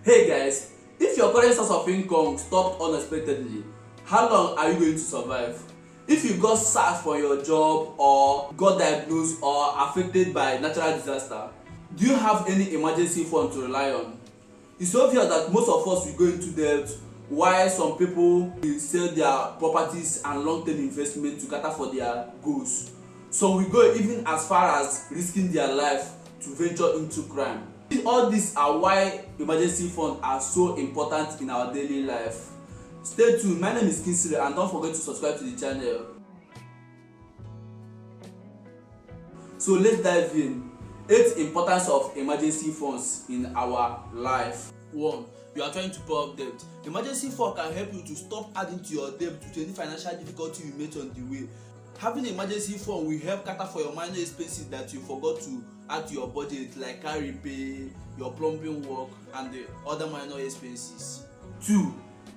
Hey guys, if your current source of income stopped unexpectedly, how long are you going to survive? If you got sacked from your job or got diagnosed or affected by natural disaster, do you have any emergency fund to rely on? It's obvious that most of us will go into debt while some people will sell their properties and long-term investment to cater for their goals. Some will go even as far as risking their life to venture into crime. All these are why emergency funds are so important in our daily life. Stay tuned. My name is Kingsley and don't forget to subscribe to the channel. So let's dive in. 8 importance of emergency funds in our life. 1. You are trying to pay off debt. Emergency fund can help you to stop adding to your debt due to any financial difficulty you met on the way. Having an emergency fund will help cater for your minor expenses that you forgot to add to your budget, like car repair, your plumbing work and the other minor expenses. 2.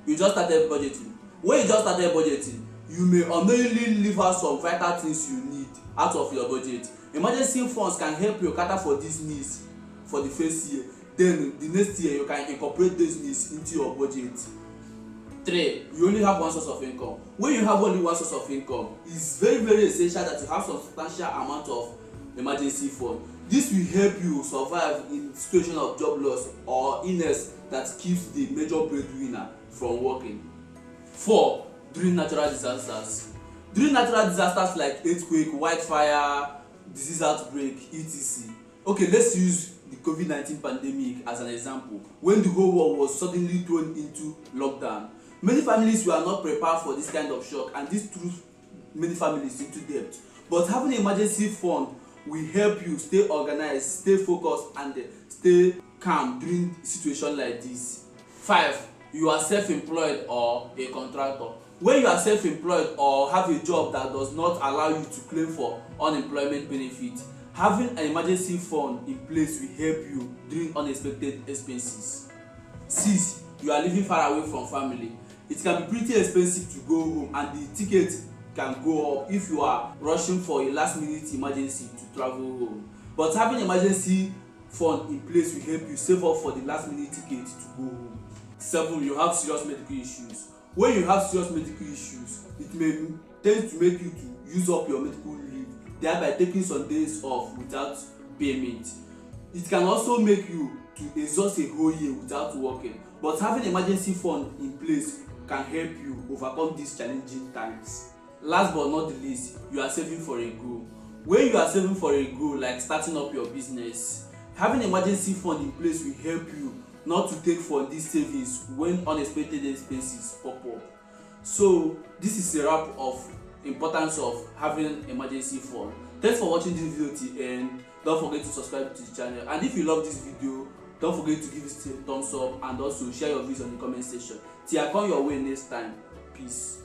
You just started budgeting. When you just started budgeting, you may unknowingly leave out some vital things you need out of your budget. Emergency funds can help you cater for these needs for the first year. Then the next year you can incorporate those needs into your budget. 3. You only have one source of income. When you have only one source of income, it's very essential that you have some substantial amount of emergency fund. This will help you survive in situation of job loss or illness that keeps the major breadwinner from working. 4. During natural disasters. During natural disasters like earthquake, wildfire, disease outbreak, etc. Okay, let's use the COVID-19 pandemic as an example. When the whole world was suddenly thrown into lockdown, many families were not prepared for this kind of shock, and this threw many families into debt. But having an emergency fund will help you stay organized, stay focused and stay calm during a situation like this. 5. You are self-employed or a contractor. When you are self-employed or have a job that does not allow you to claim for unemployment benefit, having an emergency fund in place will help you during unexpected expenses. 6. You are living far away from family. It can be pretty expensive to go home and the ticket can go up if you are rushing for a last-minute emergency to travel home. But having an emergency fund in place will help you save up for the last-minute ticket to go home. 7. You have serious medical issues. When you have serious medical issues, it may tend to make you to use up your medical leave, thereby taking some days off without payment. It can also make you to exhaust a whole year without working. But having an emergency fund in place can help you overcome these challenging times. Last but not the least, you are saving for a goal. When you are saving for a goal like starting up your business, having an emergency fund in place will help you not to take for these savings when unexpected expenses pop up. So this is a wrap of importance of having an emergency fund. Thanks for watching this video till end. Don't forget to subscribe to the channel, and if you love this video, don't forget to give it a thumbs up and also share your views on the comment section. Till I come your way next time. Peace.